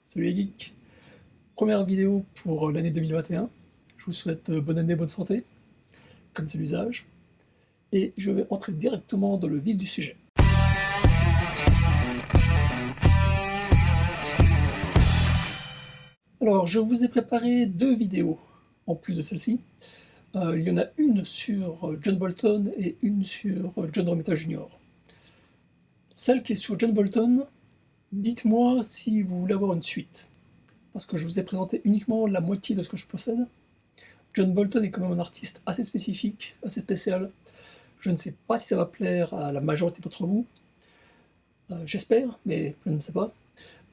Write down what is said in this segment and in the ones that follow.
Salut les geeks, première vidéo pour l'année 2021. Je vous souhaite bonne année, bonne santé, comme c'est l'usage. Et je vais entrer directement dans le vif du sujet. Alors, je vous ai préparé deux vidéos en plus de celle-ci. Il y en a une sur John Bolton et une sur John Romita Jr. Celle qui est sur John Bolton, dites-moi si vous voulez avoir une suite, parce que je vous ai présenté uniquement la moitié de ce que je possède. John Bolton est quand même un artiste assez spécifique, assez spécial. Je ne sais pas si ça va plaire à la majorité d'entre vous. J'espère, mais je ne sais pas.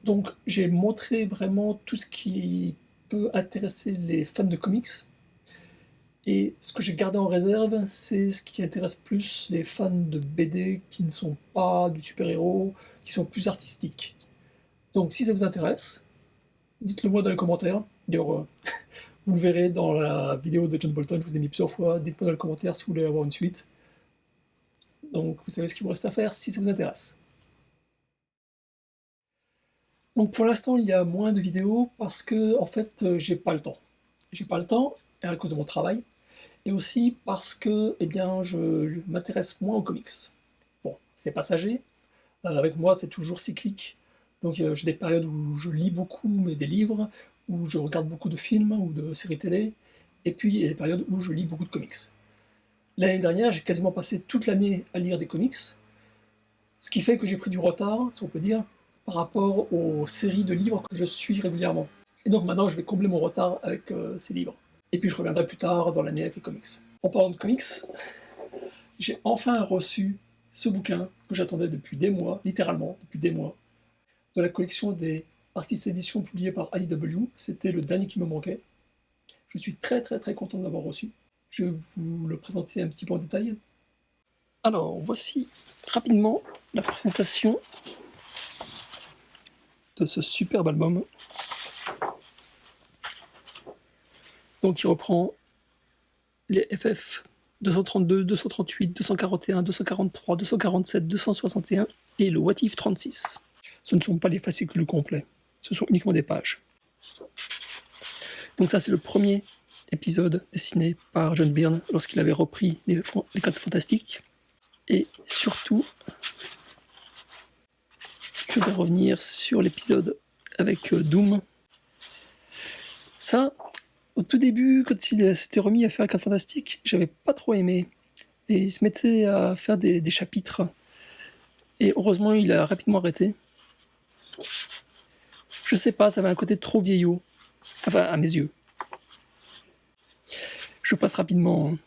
Donc j'ai montré vraiment tout ce qui peut intéresser les fans de comics. Et ce que j'ai gardé en réserve, c'est ce qui intéresse plus les fans de BD qui ne sont pas du super-héros, qui sont plus artistiques. Donc si ça vous intéresse, dites-le moi dans les commentaires. D'ailleurs, vous le verrez dans la vidéo de John Bolton, je vous ai mis plusieurs fois. Dites-moi dans les commentaires si vous voulez avoir une suite. Donc vous savez ce qu'il vous reste à faire si ça vous intéresse. Donc pour l'instant il y a moins de vidéos parce que en fait j'ai pas le temps. J'ai pas le temps à cause de mon travail et aussi parce que je m'intéresse moins aux comics. Bon, c'est passager, avec moi c'est toujours cyclique. Donc j'ai des périodes où je lis beaucoup mais des livres, où je regarde beaucoup de films ou de séries télé, et puis il y a des périodes où je lis beaucoup de comics. L'année dernière, j'ai quasiment passé toute l'année à lire des comics, ce qui fait que j'ai pris du retard, si on peut dire, par rapport aux séries de livres que je suis régulièrement. Et donc maintenant, je vais combler mon retard avec ces livres. Et puis je reviendrai plus tard dans l'année avec les comics. En parlant de comics, j'ai enfin reçu ce bouquin que j'attendais depuis des mois, littéralement depuis des mois, de la collection des Artist Editions publiée par IDW. C'était le dernier qui me manquait. Je suis très content de l'avoir reçu. Je vais vous le présenter un petit peu en détail. Alors, voici rapidement la présentation de ce superbe album. Donc, il reprend les FF 232, 238, 241, 243, 247, 261 et le What If 36. Ce ne sont pas les fascicules complets, ce sont uniquement des pages. Donc ça, c'est le premier épisode dessiné par John Byrne lorsqu'il avait repris les 4 Fantastiques. Et surtout, je vais revenir sur l'épisode avec Doom. Ça, au tout début, quand il s'était remis à faire les 4 Fantastiques, j'avais pas trop aimé. Et il se mettait à faire des chapitres. Et heureusement, il a rapidement arrêté. Je sais pas, ça avait un côté trop vieillot. Enfin, à mes yeux. Je passe rapidement.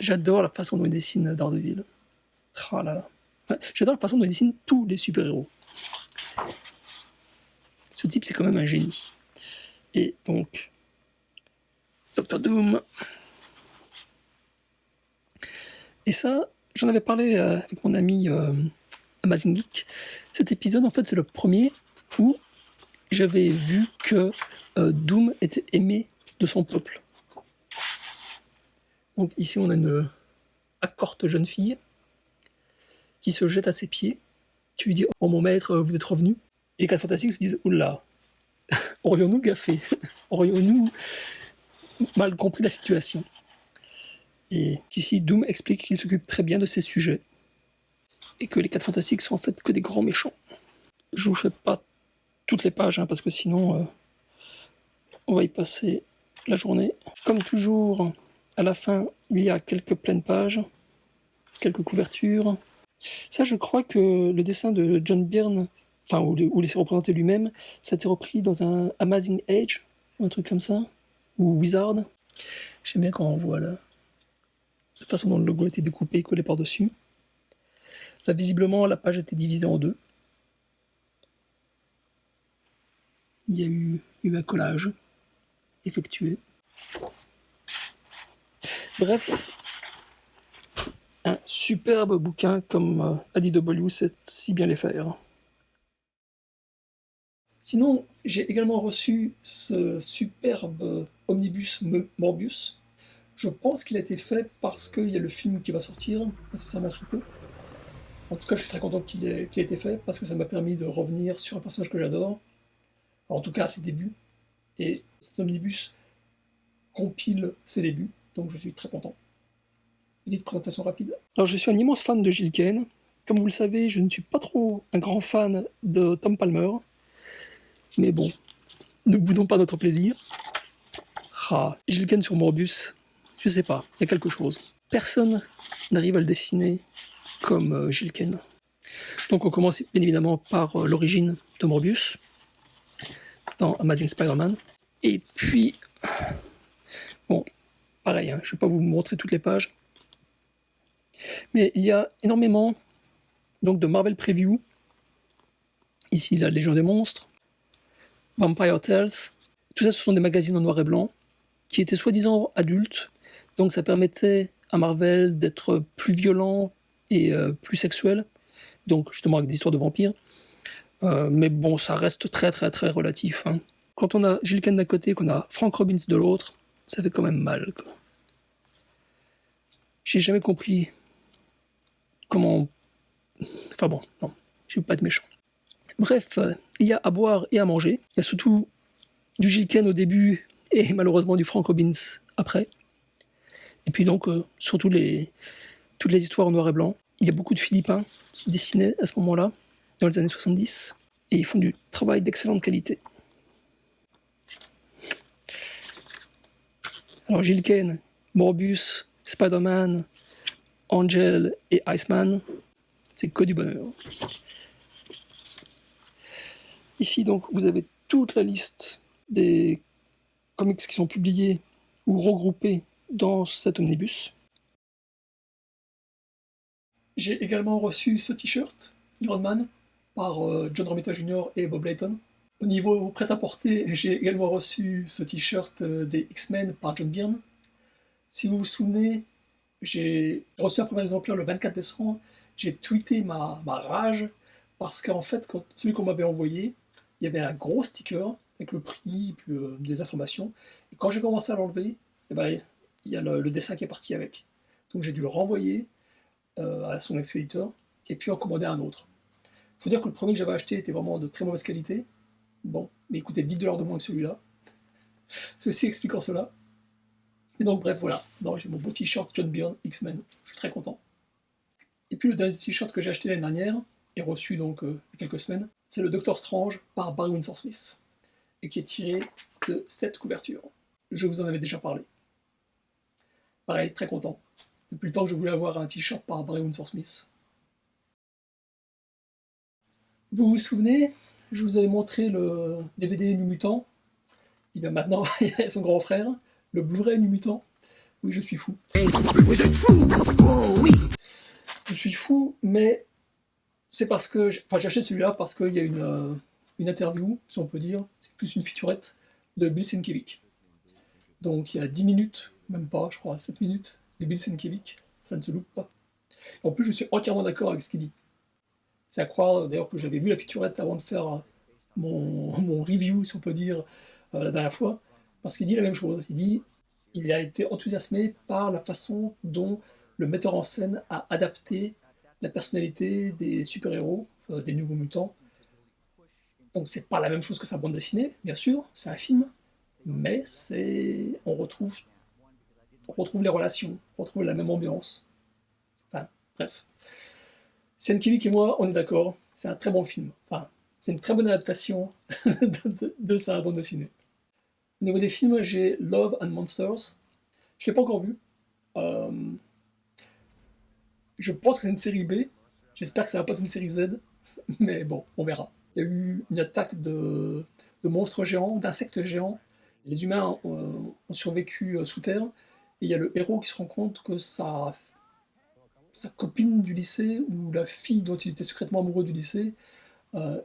J'adore la façon dont il dessine Daredevil. Oh là là. Enfin, j'adore la façon dont il dessine tous les super-héros. Ce type, c'est quand même un génie. Et donc, Dr. Doom. Et ça, j'en avais parlé avec mon ami Amazing Geek. Cet épisode, en fait, c'est le premier où j'avais vu que Doom était aimé de son peuple. Donc ici, on a une accorte jeune fille qui se jette à ses pieds. Tu lui dis « Oh mon maître, vous êtes revenu ?» Et les 4 Fantastiques se disent « Oula, aurions-nous gaffé? Aurions-nous mal compris la situation ?» Et ici, Doom explique qu'il s'occupe très bien de ces sujets et que les 4 Fantastiques sont en fait que des grands méchants. Je vous fais pas toutes les pages, parce que sinon, on va y passer la journée. Comme toujours, à la fin, il y a quelques pleines pages, quelques couvertures. Ça, je crois que le dessin de John Byrne, enfin, où il s'est représenté lui-même, ça a été repris dans un Amazing Age, ou un truc comme ça, ou Wizard. J'aime bien quand on voit la façon dont le logo a été découpé et collé par-dessus. Là, visiblement, la page a été divisée en deux. Il y a eu un collage effectué. Bref, un superbe bouquin comme IDW sait si bien les faire. Sinon, j'ai également reçu ce superbe omnibus Morbius. Je pense qu'il a été fait parce qu'il y a le film qui va sortir incessamment sous peu. En tout cas, je suis très content qu'il ait été fait, parce que ça m'a permis de revenir sur un personnage que j'adore, en tout cas à ses débuts, et cet omnibus compile ses débuts, donc je suis très content. Petite présentation rapide. Alors je suis un immense fan de Gil Kane. Comme vous le savez, je ne suis pas trop un grand fan de Tom Palmer, mais bon, ne boudons pas notre plaisir. Ah, Gil Kane sur Morbius, je sais pas, il y a quelque chose. Personne n'arrive à le dessiner comme Gil Kane. Donc on commence bien évidemment par l'origine de Morbius dans Amazing Spider-Man. Et puis, bon, pareil, hein, je ne vais pas vous montrer toutes les pages, mais il y a énormément donc, de Marvel Preview. Ici, la Légion des monstres, Vampire Tales. Tout ça, ce sont des magazines en noir et blanc qui étaient soi-disant adultes. Donc ça permettait à Marvel d'être plus violent et plus sexuel. Donc justement avec des histoires de vampires. Mais bon, ça reste très très très relatif. Hein. Quand on a Gil Kane d'un côté, qu'on a Frank Robbins de l'autre, ça fait quand même mal. Quoi. J'ai jamais compris comment... Enfin bon, non, je vais pas être méchant. Bref, il y a à boire et à manger. Il y a surtout du Gil Kane au début et malheureusement du Frank Robbins après. Et puis donc, surtout toutes les histoires en noir et blanc. Il y a beaucoup de Philippins qui dessinaient à ce moment-là, dans les années 70, et ils font du travail d'excellente qualité. Alors Gil Kane, Morbius, Spider-Man, Angel et Iceman, c'est que du bonheur. Ici donc vous avez toute la liste des comics qui sont publiés ou regroupés dans cet omnibus. J'ai également reçu ce t-shirt, Iron Man, par John Romita Jr. et Bob Layton. Au niveau prêt-à-porter, j'ai également reçu ce t-shirt des X-Men par John Byrne. Si vous vous souvenez, j'ai reçu un premier exemplaire le 24 décembre. J'ai tweeté ma rage parce qu'en fait, celui qu'on m'avait envoyé, il y avait un gros sticker avec le prix, puis des informations. Et quand j'ai commencé à l'enlever, eh ben, il y a le dessin qui est parti avec. Donc j'ai dû le renvoyer à son expéditeur et puis en commander un autre. Il faut dire que le premier que j'avais acheté était vraiment de très mauvaise qualité. Bon, mais il coûtait 10$ de moins que celui-là. Ceci expliquant cela. Et donc bref, voilà. Non, j'ai mon beau t-shirt John Byrne X-Men. Je suis très content. Et puis le dernier t-shirt que j'ai acheté l'année dernière, et reçu donc il y a quelques semaines, c'est le Doctor Strange par Barry Windsor Smith, et qui est tiré de cette couverture. Je vous en avais déjà parlé. Pareil, très content. Depuis le temps que je voulais avoir un t-shirt par Barry Windsor Smith. Vous vous souvenez, je vous avais montré le DVD New Mutant. Et bien maintenant, il y a son grand frère, le Blu-ray New Mutant. Oui, je suis fou. Vous êtes fou? Oh oui. Je suis fou, mais c'est parce que... j'ai acheté celui-là parce qu'il y a une interview, si on peut dire, c'est plus une featurette, de Bill Sienkiewicz. Donc il y a 10 minutes, même pas, je crois, 7 minutes, de Bill Sienkiewicz. Ça ne se loupe pas. En plus, je suis entièrement d'accord avec ce qu'il dit. C'est à croire d'ailleurs que j'avais vu la featurette avant de faire mon review, si on peut dire, la dernière fois, parce qu'il dit la même chose. Il dit il a été enthousiasmé par la façon dont le metteur en scène a adapté la personnalité des super-héros, des Nouveaux Mutants. Donc c'est pas la même chose que sa bande dessinée, bien sûr, c'est un film, mais on retrouve les relations, on retrouve la même ambiance. Enfin, bref. Sienkiewicz et moi, on est d'accord, c'est un très bon film. Enfin, c'est une très bonne adaptation de sa bande dessinée. Au niveau des films, j'ai Love and Monsters. Je ne l'ai pas encore vu. Euh, je pense que c'est une série B. J'espère que ça va pas être une série Z. Mais bon, on verra. Il y a eu une attaque de monstres géants, d'insectes géants. Les humains ont survécu sous terre. Et il y a le héros qui se rend compte que sa copine du lycée, ou la fille dont il était secrètement amoureux du lycée,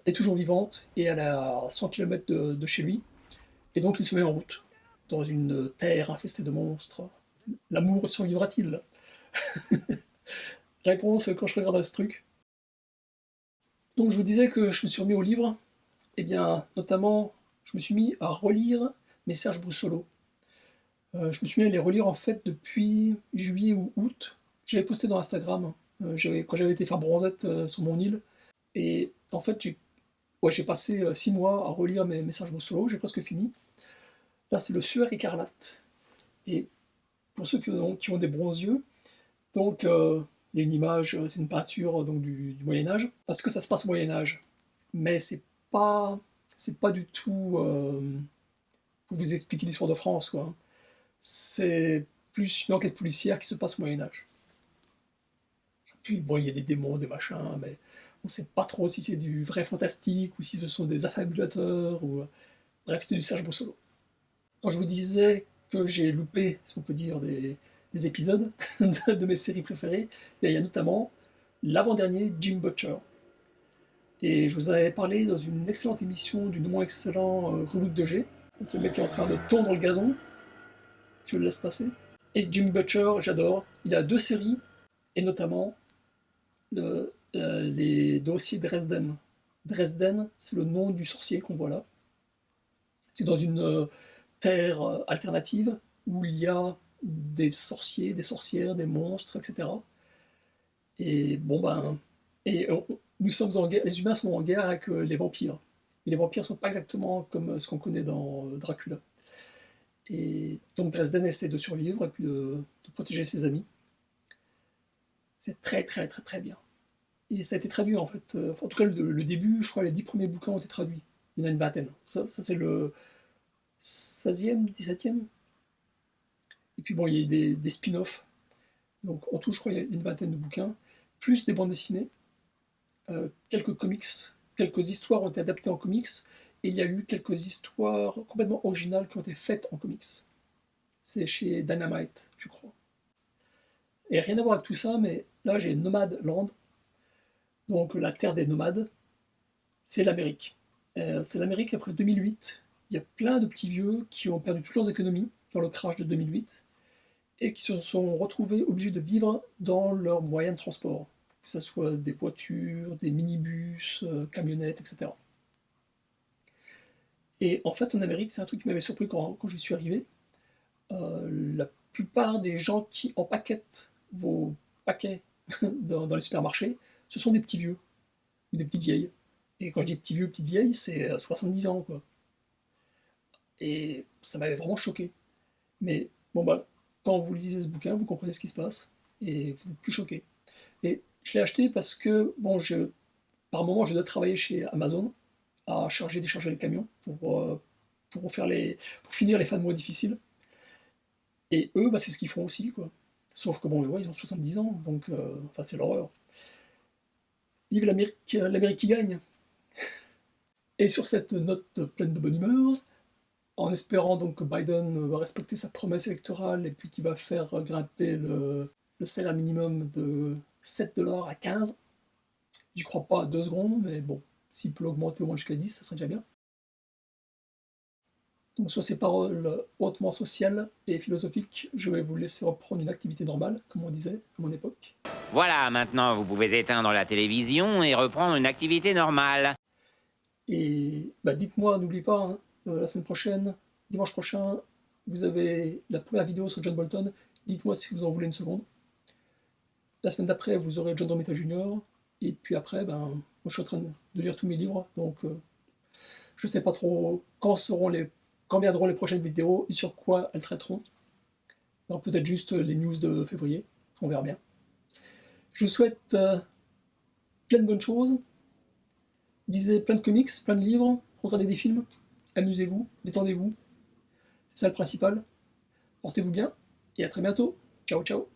est toujours vivante et elle est à 100 km de chez lui. Et donc il se met en route dans une terre infestée de monstres. L'amour survivra-t-il? Réponse quand je regarde ce truc. Donc je vous disais que je me suis remis au livre. Et bien, notamment, je me suis mis à relire mes Serge Brussolo. Je me suis mis à les relire en fait depuis juillet ou août. J'avais posté dans Instagram Quand j'avais été faire bronzette sur mon île, et en fait, j'ai passé 6 mois à relire mes messages solo, j'ai presque fini. Là, c'est le Suaire écarlate. Et pour ceux qui ont des bronzes yeux, donc il y a une image, c'est une peinture donc, du Moyen-Âge, parce que ça se passe au Moyen-Âge. Mais c'est pas du tout pour vous expliquer l'histoire de France, quoi. C'est plus une enquête policière qui se passe au Moyen-Âge. Puis bon, il y a des démons, des machins, mais on sait pas trop si c'est du vrai fantastique ou si ce sont des affabulateurs ou bref, c'est du Serge Bossolo. Quand je vous disais que j'ai loupé, si on peut dire, des épisodes de mes séries préférées, il y a notamment l'avant-dernier Jim Butcher. Et je vous avais parlé dans une excellente émission du non moins excellent Relook de G. C'est le mec qui est en train de tondre le gazon. Tu le laisses passer. Et Jim Butcher, j'adore. Il a 2 séries, et notamment les dossiers Dresden. Dresden, c'est le nom du sorcier qu'on voit là. C'est dans une terre alternative où il y a des sorciers, des sorcières, des monstres, etc. Et bon ben, nous sommes en guerre, les humains sont en guerre avec les vampires. Mais les vampires ne sont pas exactement comme ce qu'on connaît dans Dracula. Et donc Dresden essaie de survivre et puis de protéger ses amis. C'est très très très très bien. Et ça a été traduit en fait. En tout cas, le début, je crois, les 10 premiers bouquins ont été traduits. Il y en a une vingtaine. Ça c'est le 16e, 17e. Et puis bon, il y a des spin-offs. Donc en tout, je crois, il y a une vingtaine de bouquins, plus des bandes dessinées, quelques comics, quelques histoires ont été adaptées en comics, et il y a eu quelques histoires complètement originales qui ont été faites en comics. C'est chez Dynamite, je crois. Et rien à voir avec tout ça, mais là j'ai Nomad Land, donc la terre des nomades, c'est l'Amérique. C'est l'Amérique après 2008. Il y a plein de petits vieux qui ont perdu toutes leurs économies dans le crash de 2008 et qui se sont retrouvés obligés de vivre dans leurs moyens de transport, que ce soit des voitures, des minibus, camionnettes, etc. Et en fait, en Amérique, c'est un truc qui m'avait surpris quand j'y suis arrivé. La plupart des gens qui empaquettent vos paquets dans les supermarchés, ce sont des petits vieux ou des petites vieilles. Et quand je dis petits vieux, petites vieilles, c'est 70 ans, quoi. Et ça m'avait vraiment choqué. Mais bon, bah, quand vous lisez ce bouquin, vous comprenez ce qui se passe et vous n'êtes plus choqué. Et je l'ai acheté parce que, bon, par moment, je dois travailler chez Amazon à charger, décharger les camions pour finir les fins de mois difficiles. Et eux, bah, c'est ce qu'ils font aussi, quoi. Sauf que bon, ouais, ils ont 70 ans, donc enfin, c'est l'horreur. Vive l'Amérique qui gagne. Et sur cette note pleine de bonne humeur, en espérant donc que Biden va respecter sa promesse électorale et puis qu'il va faire grimper le salaire minimum de 7 $ à 15, j'y crois pas à 2 secondes, mais bon, s'il peut l'augmenter au moins jusqu'à 10, ça serait déjà bien. Donc sur ces paroles hautement sociales et philosophiques, je vais vous laisser reprendre une activité normale, comme on disait à mon époque. Voilà, maintenant vous pouvez éteindre la télévision et reprendre une activité normale. Et bah, dites-moi, n'oubliez pas, hein, la semaine prochaine, dimanche prochain, vous avez la première vidéo sur John Bolton. Dites-moi si vous en voulez une seconde. La semaine d'après, vous aurez John Romita Jr. Et puis après, moi, je suis en train de lire tous mes livres, donc je ne sais pas trop quand viendront les prochaines vidéos et sur quoi elles traiteront. Alors peut-être juste les news de février, on verra bien. Je vous souhaite plein de bonnes choses. Lisez plein de comics, plein de livres, regardez des films, amusez-vous, détendez-vous. C'est ça le principal. Portez-vous bien et à très bientôt. Ciao ciao.